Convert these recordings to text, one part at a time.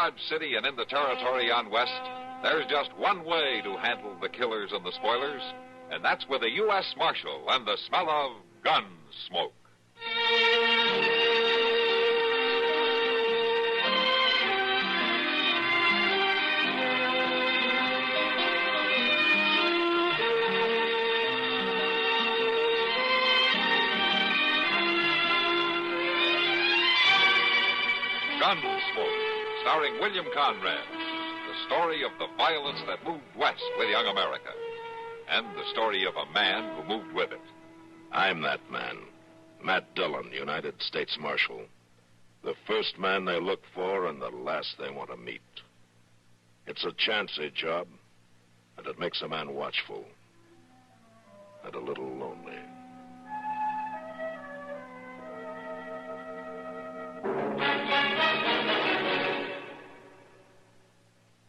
Dodge City and in the territory on west, there's just one way to handle the killers and the spoilers, and that's with a U.S. Marshal and the smell of Gunsmoke. Gunsmoke, starring William Conrad, the story of the violence that moved west with young America, and the story of a man who moved with it. I'm that man, Matt Dillon, United States Marshal. The first man they look for and the last they want to meet. It's a chancy job, and it makes a man watchful and a little lonely.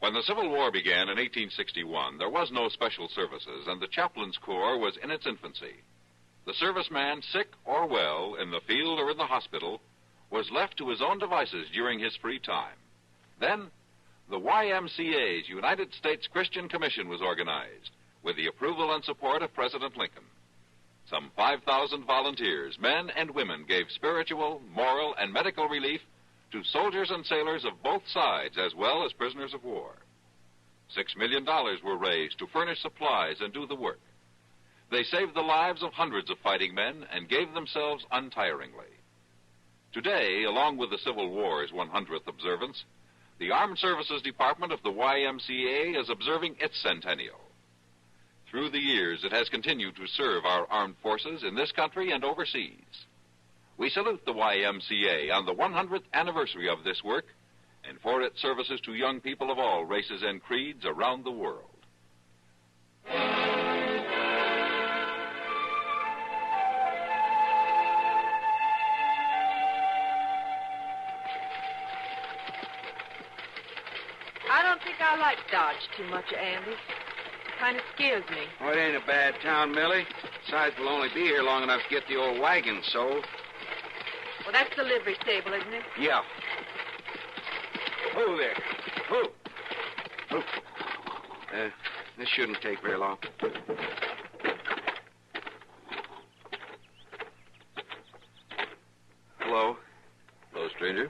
When the Civil War began in 1861, there was no special services, and the Chaplain's Corps was in its infancy. The serviceman, sick or well, in the field or in the hospital, was left to his own devices during his free time. Then, the YMCA's United States Christian Commission was organized, with the approval and support of President Lincoln. Some 5,000 volunteers, men and women, gave spiritual, moral, and medical relief to soldiers and sailors of both sides, as well as prisoners of war. $6 million were raised to furnish supplies and do the work. They saved the lives of hundreds of fighting men and gave themselves untiringly. Today, along with the Civil War's 100th observance, the Armed Services Department of the YMCA is observing its centennial. Through the years, it has continued to serve our armed forces in this country and overseas. We salute the YMCA on the 100th anniversary of this work and for its services to young people of all races and creeds around the world. I don't think I like Dodge too much, Andy. Kind of scares me. Well, it ain't a bad town, Millie. Besides, we'll only be here long enough to get the old wagon sold. Well, that's the livery stable, isn't it? Yeah. Who there? Who? This shouldn't take very long. Hello? Hello, stranger.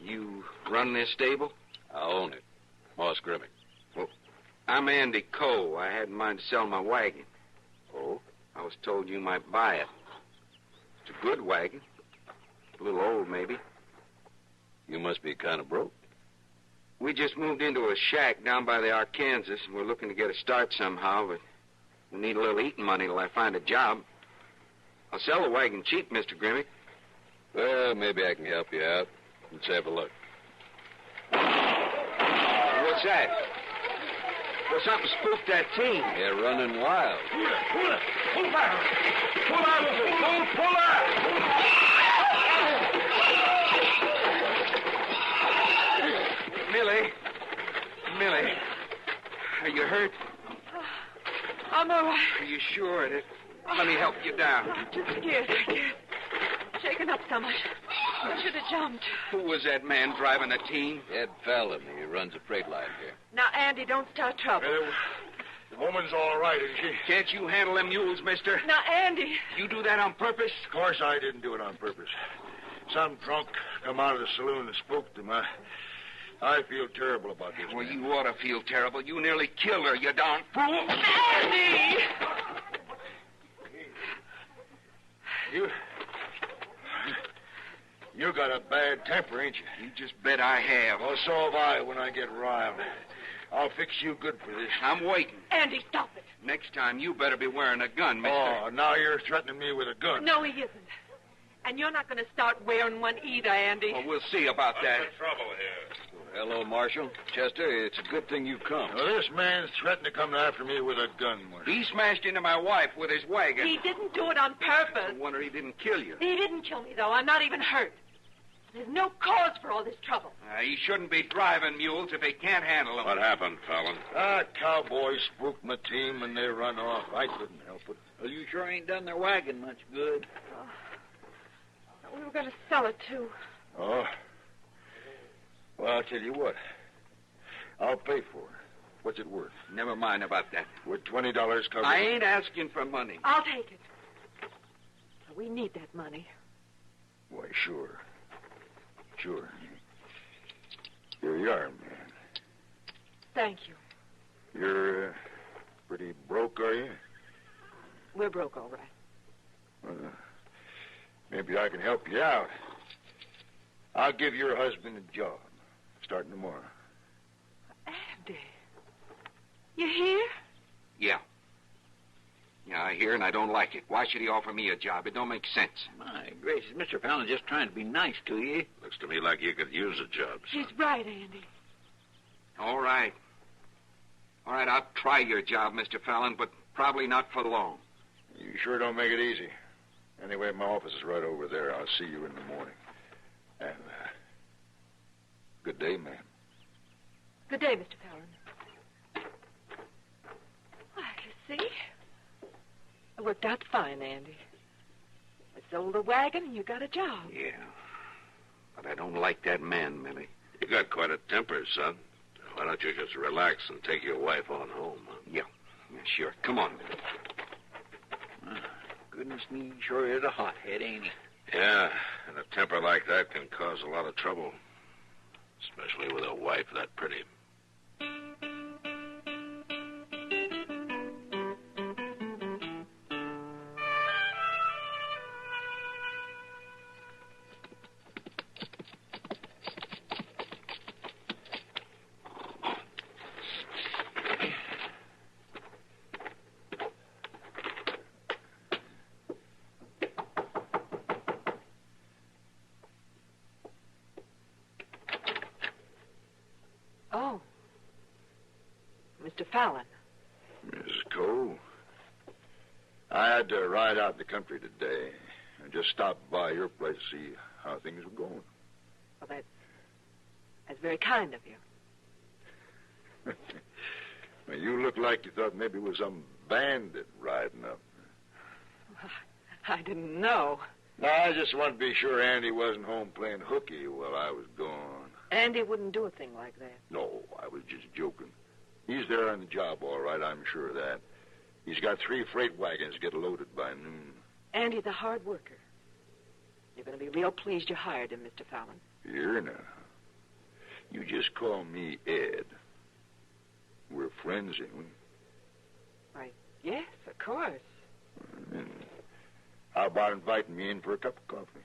You run this stable? I own it. Moss Grimmick. Well, I'm Andy Coe. I had in mind to sell my wagon. Oh? I was told you might buy it. It's a good wagon. A little old, maybe. You must be kind of broke. We just moved into a shack down by the Arkansas, and we're looking to get a start somehow, but we need a little eating money till I find a job. I'll sell the wagon cheap, Mr. Grimmick. Well, maybe I can help you out. Let's have a look. What's that? Well, something spooked that team. They're running wild. Pull back. Pull out. Pull out. Millie, are you hurt? I'm all right. Are you sure? Let me help you down. I'm too scared, I guess. Shaken up so much. I should have jumped. Who was that man driving the team? Ed Fallon. He runs a freight line here. Now, Andy, don't start trouble. The woman's all right, isn't she? Can't you handle them mules, mister? Now, Andy. You do that on purpose? Of course I didn't do it on purpose. Some drunk come out of the saloon and spooked him. I feel terrible about this. Well, man. you ought to feel terrible. You nearly killed her, you darn fool. Andy! You got a bad temper, ain't you? You just bet I have. Well, so have I when I get riled. I'll fix you good for this. I'm waiting. Andy, stop it. Next time, you better be wearing a gun, mister. Oh, now you're threatening me with a gun. No, he isn't. And you're not going to start wearing one either, Andy. Well, we'll see about that. What's the trouble here? Hello, Marshal. Chester, it's a good thing you've come. Well, this man's threatening to come after me with a gun, Marshal. He smashed into my wife with his wagon. He didn't do it on purpose. No wonder he didn't kill you. He didn't kill me, though. I'm not even hurt. There's no cause for all this trouble. He shouldn't be driving mules if he can't handle them. What happened, Fallon? Cowboys spooked my team and they run off. I couldn't help it. Well, you sure ain't done their wagon much good. We were going to sell it, too. Oh. Well, I'll tell you what. I'll pay for it. What's it worth? Never mind about that. Would $20 cover I it? ain't asking for money. I'll take it. We need that money. Why, sure. Sure. Here you are, man. Thank you. You're pretty broke, are you? We're broke, all right. Well, maybe I can help you out. I'll give your husband a job, starting tomorrow. Andy. You here? Yeah. Yeah, I hear and I don't like it. Why should he offer me a job? It don't make sense. My gracious, Mr. Fallon's just trying to be nice to you. Looks to me like you could use a job, son. He's right, Andy. All right. All right, I'll try your job, Mr. Fallon, but probably not for long. You sure don't make it easy. Anyway, my office is right over there. I'll see you in the morning. And, good day, ma'am. Good day, Mr. Fallon. Why, you see? It worked out fine, Andy. I sold the wagon and you got a job. Yeah. But I don't like that man, Millie. You got quite a temper, son. Why don't you just relax and take your wife on home? Huh? Yeah, sure. Come on. Goodness me, sure is a hothead, ain't he? Yeah, and a temper like that can cause a lot of trouble. Especially with a wife that pretty. Oh. Mr. Fallon. Mrs. Cole, I had to ride out in the country today and just stop by your place to see how things were going. Well, that's very kind of you. Well, you look like you thought maybe it was some bandit riding up. I didn't know. No, I just wanted to be sure Andy wasn't home playing hooky while I was gone. Andy wouldn't do a thing like that. No, I was just joking. He's there on the job, all right, I'm sure of that. He's got 3 freight wagons to get loaded by noon. Andy's a hard worker. You're going to be real pleased you hired him, Mr. Fallon. Here now. You just call me Ed. We're friends, ain't we? Why, yes, of course. And how about inviting me in for a cup of coffee?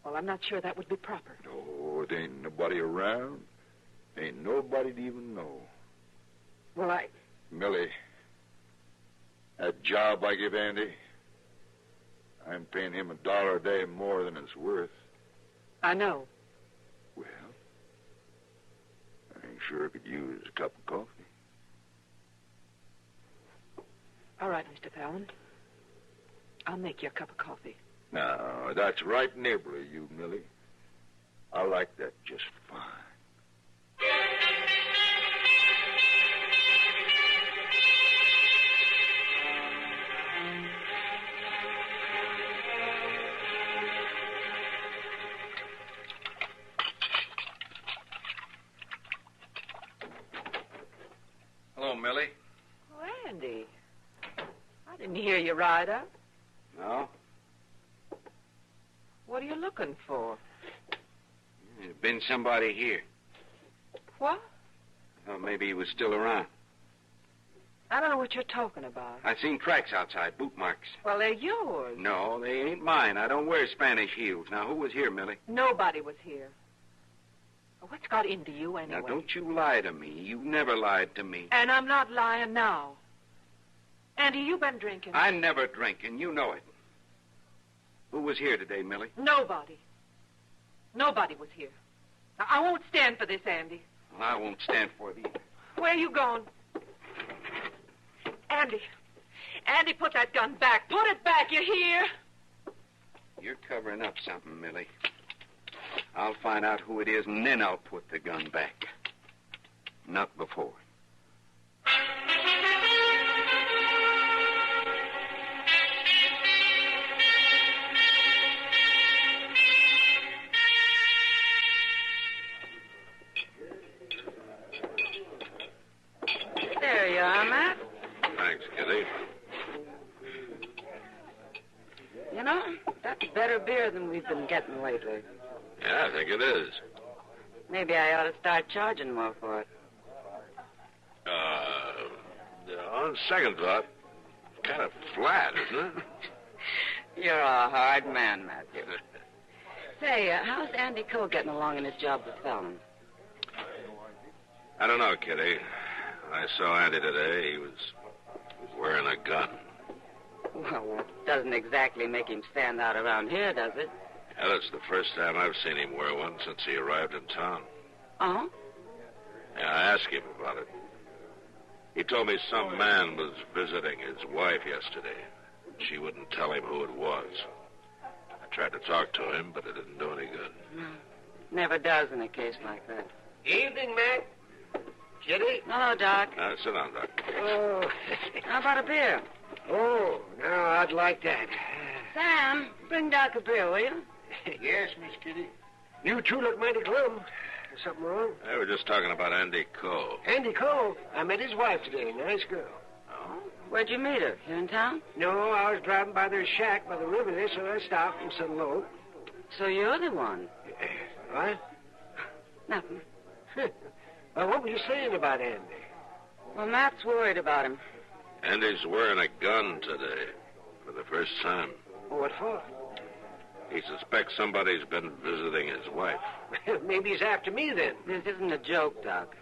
Well, I'm not sure that would be proper. Oh, it ain't nobody around. Ain't nobody to even know. Well, Millie, that job I give Andy, I'm paying him $1 a day more than it's worth. I know. Well, I sure could use a cup of coffee. All right, Mr. Fallon. I'll make you a cup of coffee. Now, that's right neighborly, you, Millie. I like that just fine. Hello, Millie. Oh, Andy. I didn't hear you ride up. No? What are you looking for? There's been somebody here. What? I thought maybe he was still around. I don't know what you're talking about. I seen tracks outside, boot marks. Well, they're yours. No, they ain't mine. I don't wear Spanish heels. Now, who was here, Millie? Nobody was here. What's got into you anyway? Now, don't you lie to me. You've never lied to me. And I'm not lying now. Andy, you been drinking. I never drink, and you know it. Who was here today, Millie? Nobody. Nobody was here. Now, I won't stand for this, Andy. Well, I won't stand for it either. Where are you going? Andy. Andy, put that gun back. Put it back, you hear? You're covering up something, Millie. I'll find out who it is, and then I'll put the gun back. Not before. you are, Matt. Thanks, Kitty. You know, that's better beer than we've been getting lately. Yeah, I think it is. Maybe I ought to start charging more for it. On second thought, kind of flat, isn't it? You're a hard man, Matthew. Say, how's Andy Cole getting along in his job with Fallon? I don't know, Kitty. I saw Andy today. He was wearing a gun. Well, that doesn't exactly make him stand out around here, does it? Yeah, that's the first time I've seen him wear one since he arrived in town. Oh? Yeah, I asked him about it. He told me some man was visiting his wife yesterday. She wouldn't tell him who it was. I tried to talk to him, but it didn't do any good. No. Never does in a case like that. Evening, Mac. Kitty? Hello, Doc. Sit down, Doc. Oh. How about a beer? Oh, now I'd like that. Sam, bring Doc a beer, will you? Yes, Miss Kitty. You two look mighty glum. Something wrong? Hey, we're just talking about Andy Cole. Andy Cole. I met his wife today. Nice girl. Oh? Where'd you meet her? Here in town? No, I was driving by their shack by the river there, so I stopped and said hello. So you're the one. What? Nothing. Well, what were you saying about Andy? Well, Matt's worried about him. Andy's wearing a gun today for the first time. What for? He suspects somebody's been visiting his wife. Maybe he's after me then. This isn't a joke, Doc.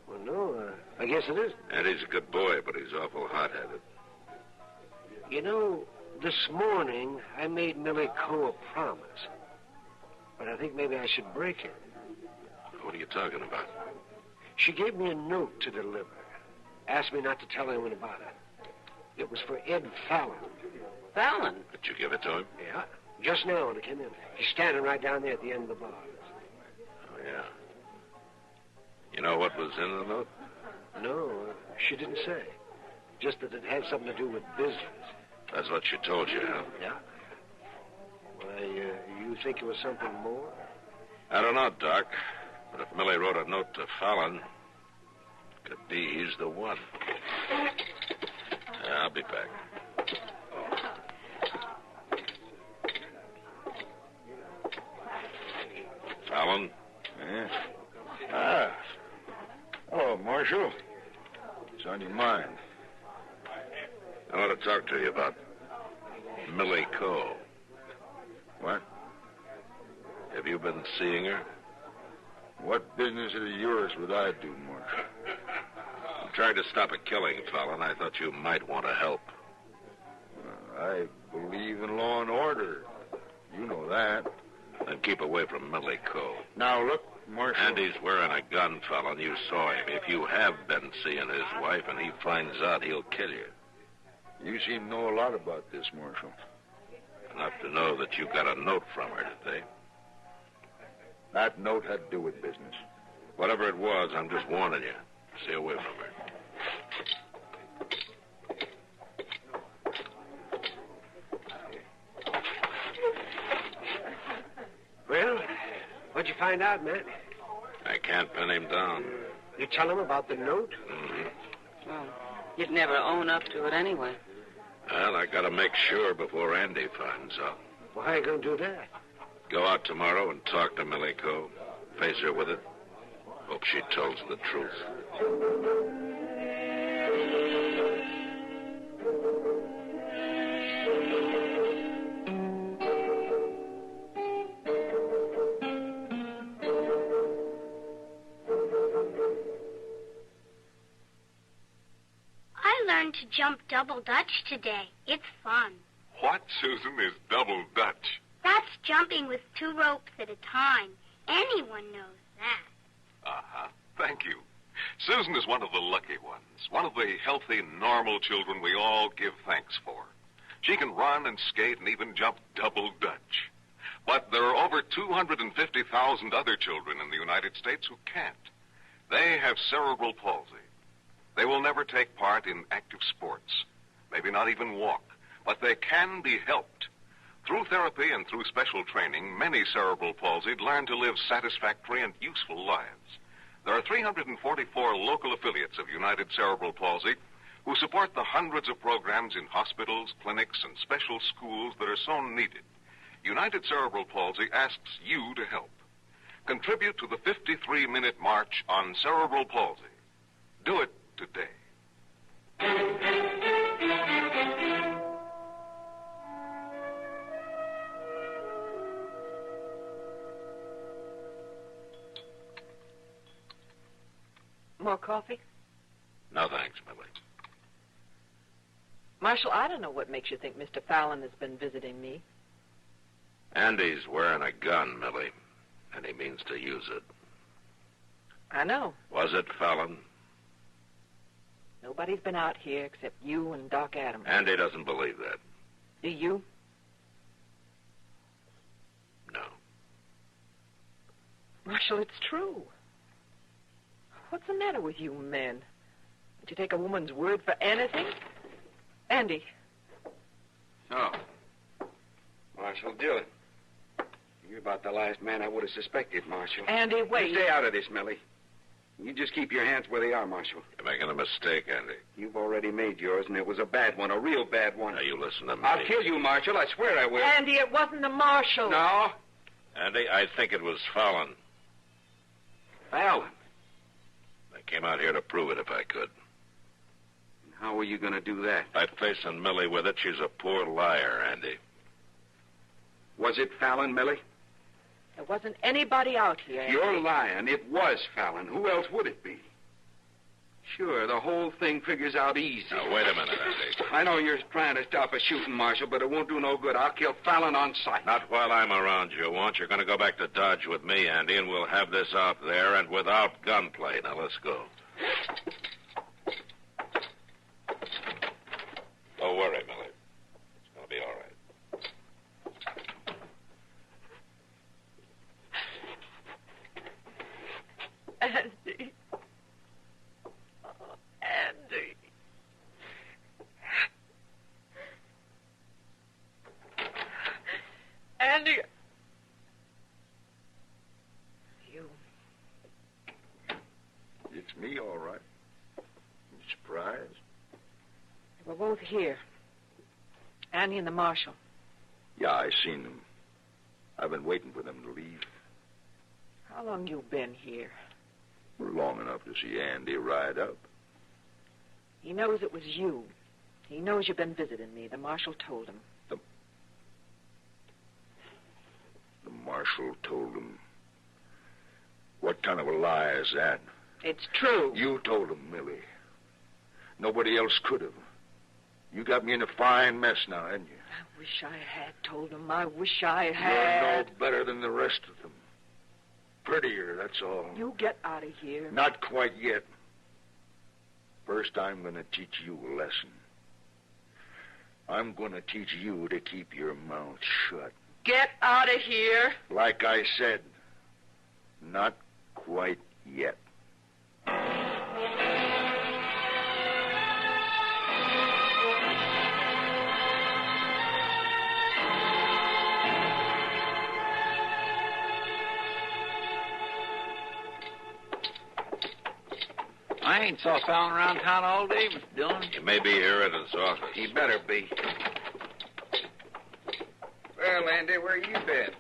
Well, no, I guess it is. Andy's a good boy, but he's awful hot-headed. You know, this morning I made Millie Coe a promise. But I think maybe I should break it. What are you talking about? She gave me a note to deliver. Asked me not to tell anyone about it. It was for Ed Fallon. Fallon? Did you give it to him? Yeah, just now when I came in. He's standing right down there at the end of the bar. Oh, yeah. You know what was in the note? No, she didn't say. Just that it had something to do with business. That's what she told you, huh? Yeah. Why, you think it was something more? I don't know, Doc. But if Millie wrote a note to Fallon, could be he's the one. Yeah, I'll be back. Fallon? Yeah. Ah. Hello, Marshal. What's on your mind? I want to talk to you about Millie Coe. What? Have you been seeing her? What business of yours would I do, Marshal? I'm trying to stop a killing, Fallon. I thought you might want to help. I believe in law and order. You know that. Then keep away from Millie Coe. Now, look, Marshal. Andy's wearing a gun, Fallon. You saw him. If you have been seeing his wife and he finds out, he'll kill you. You seem to know a lot about this, Marshal. Enough to know that you got a note from her today. That note had to do with business. Whatever it was, I'm just warning you. Stay away from her. Well, what'd you find out, Matt? I can't pin him down. You tell him about the note? Mm-hmm. Well, you'd never own up to it anyway. Well, I gotta make sure before Andy finds out. Well, how are you going to do that? Go out tomorrow and talk to Millie Coe. Face her with it. Hope she tells the truth. I learned to jump double Dutch today. It's fun. What, Susan, is double Dutch? That's jumping with 2 ropes at a time. Anyone knows that. Uh-huh. Thank you. Susan is one of the lucky ones, one of the healthy, normal children we all give thanks for. She can run and skate and even jump double Dutch. But there are over 250,000 other children in the United States who can't. They have cerebral palsy. They will never take part in active sports, maybe not even walk, but they can be helped. Through therapy and through special training, many cerebral palsied learn to live satisfactory and useful lives. There are 344 local affiliates of United Cerebral Palsy who support the hundreds of programs in hospitals, clinics, and special schools that are so needed. United Cerebral Palsy asks you to help. Contribute to the 53-minute march on cerebral palsy. Do it today. More coffee? No, thanks, Millie. Marshal, I don't know what makes you think Mr. Fallon has been visiting me. Andy's wearing a gun, Millie, and he means to use it. I know. Was it Fallon? Nobody's been out here except you and Doc Adams. Andy doesn't believe that. Do you? No. Marshal, it's true. What's the matter with you men? Would you take a woman's word for anything? Andy. Oh. Marshal Dillon. You're about the last man I would have suspected, Marshal. Andy, wait. You stay out of this, Millie. You just keep your hands where they are, Marshal. You're making a mistake, Andy. You've already made yours, and it was a bad one, a real bad one. Now, you listen to me. I'll kill you, Marshal. I swear I will. Andy, it wasn't the Marshal. No? Andy, I think it was Fallon. Fallon? I came out here to prove it if I could. How are you going to do that? By facing Millie with it, she's a poor liar, Andy. Was it Fallon, Millie? There wasn't anybody out here, Andy. You're lying. It was Fallon. Who else would it be? Sure, the whole thing figures out easy. Now, wait a minute, Andy. I know you're trying to stop a shooting, Marshal, but it won't do no good. I'll kill Fallon on sight. Not while I'm around, you won't. You're going to go back to Dodge with me, Andy, and we'll have this out there and without gunplay. Now, let's go. Don't worry, Millie. It's going to be all right. Andy. Oh, Andy. Andy. You. It's me, all right. You surprised? We're both here. Andy and the Marshal. Yeah, I seen them. I've been waiting for them to leave. How long you been here? Long enough to see Andy ride up. He knows it was you. He knows you've been visiting me. The Marshal told him. The Marshal told him. What kind of a lie is that? It's true. You told him, Millie. Nobody else could have. You got me in a fine mess now, haven't you? I wish I had told him. I wish I had. You're no better than the rest of them. Prettier, that's all. You get out of here. Not quite yet. First, I'm going to teach you a lesson. I'm going to teach you to keep your mouth shut. Get out of here. Like I said, not quite yet. I ain't saw Fallon around town all day, Mr. Dillon. He may be here at his office. He better be. Well, Andy, where you been?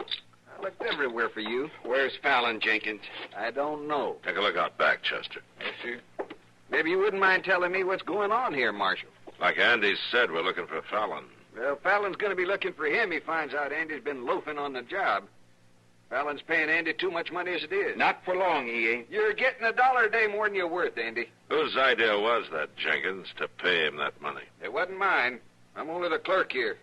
I looked everywhere for you. Where's Fallon, Jenkins? I don't know. Take a look out back, Chester. Yes, sir. Maybe you wouldn't mind telling me what's going on here, Marshal. Like Andy said, we're looking for Fallon. Well, Fallon's going to be looking for him. He finds out Andy's been loafing on the job. Fallon's paying Andy too much money as it is. Not for long, he ain't. You're getting $1 a day more than you're worth, Andy. Whose idea was that, Jenkins, to pay him that money? It wasn't mine. I'm only the clerk here.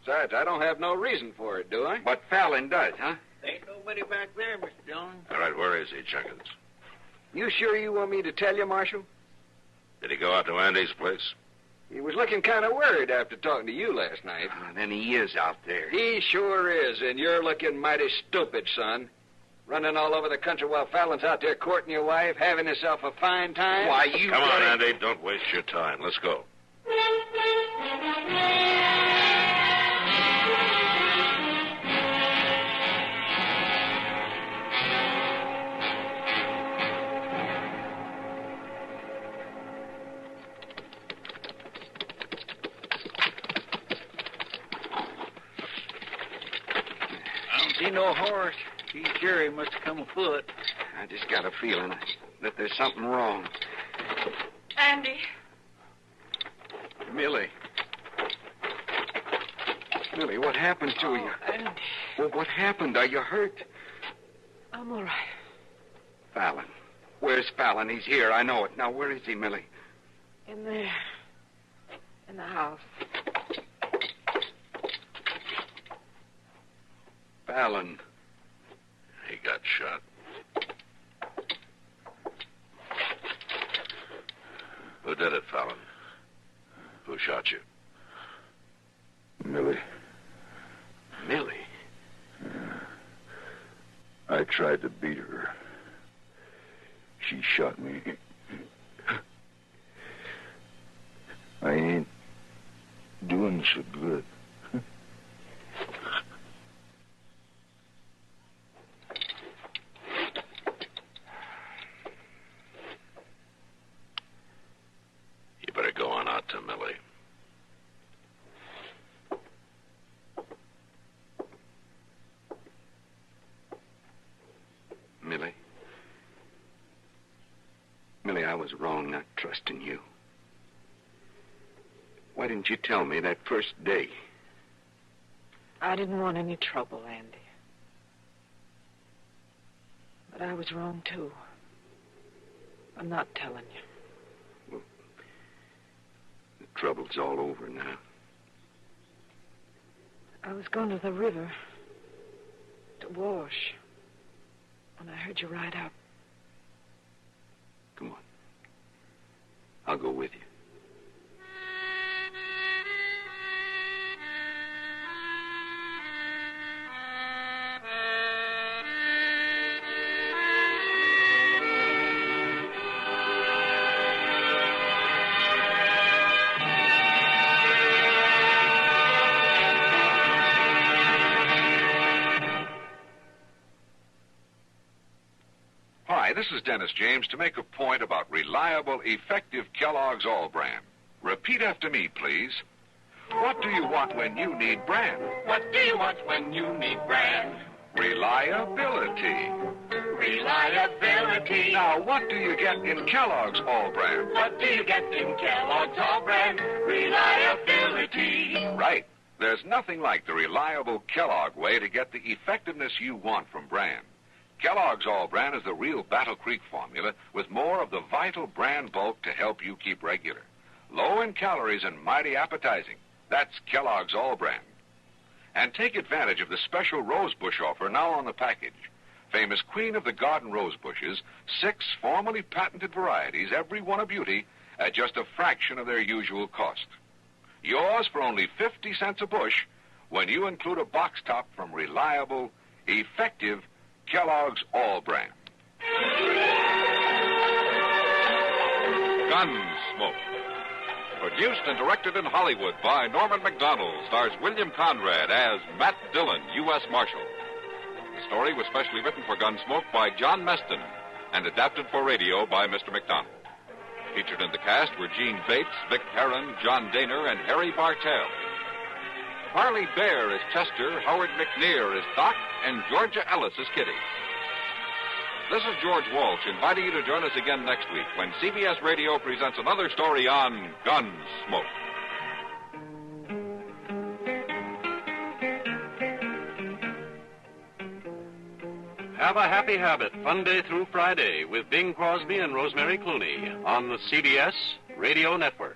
Besides, I don't have no reason for it, do I? But Fallon does, huh? Ain't nobody back there, Mr. Dillon. All right, where is he, Jenkins? You sure you want me to tell you, Marshal? Did he go out to Andy's place? He was looking kind of worried after talking to you last night. Then he is out there. He sure is, and you're looking mighty stupid, son. Running all over the country while Fallon's out there courting your wife, having himself a fine time. Why, you... Come on, Andy. Don't waste your time. Let's go. He no horse. He's sure he must have come afoot. I just got a feeling that there's something wrong. Andy. Millie. Millie, what happened to you? Andy. Well, what happened? Are you hurt? I'm all right. Fallon. Where's Fallon? He's here. I know it. Now, where is he, Millie? In there. In the house. Fallon. He got shot. Who did it, Fallon? Who shot you? Millie. Millie? I tried to beat her. She shot me. I ain't doing so good. You better go on out to Millie. Millie? Millie, I was wrong not trusting you. Why didn't you tell me that first day? I didn't want any trouble, Andy. But I was wrong, too. I'm not telling you. Well, the trouble's all over now. I was going to the river to wash when I heard you ride out. Come on. I'll go with you. Hi, this is Dennis James to make a point about reliable, effective Kellogg's All Brand. Repeat after me, please. What do you want when you need brand? What do you want when you need brand? Reliability. Reliability. Now, what do you get in Kellogg's All Brand? What do you get in Kellogg's All Brand? Reliability. Right. There's nothing like the reliable Kellogg way to get the effectiveness you want from brand. Kellogg's All Brand is the real Battle Creek formula with more of the vital brand bulk to help you keep regular. Low in calories and mighty appetizing. That's Kellogg's All Brand. And take advantage of the special rosebush offer now on the package. Famous Queen of the Garden rosebushes, 6 formally patented varieties, every one a beauty, at just a fraction of their usual cost. Yours for only 50 cents a bush when you include a box top from reliable, effective Kellogg's All Brand. Gunsmoke. Produced and directed in Hollywood by Norman Macdonald, stars William Conrad as Matt Dillon, U.S. Marshal. The story was specially written for Gunsmoke by John Meston and adapted for radio by Mr. Macdonald. Featured in the cast were Gene Bates, Vic Perrin, John Daner, and Harry Bartell. Harley Bear is Chester, Howard McNear is Doc, and Georgia Ellis is Kitty. This is George Walsh inviting you to join us again next week when CBS Radio presents another story on Gunsmoke. Have a Happy Habit, Fun-Day through Friday with Bing Crosby and Rosemary Clooney on the CBS Radio Network.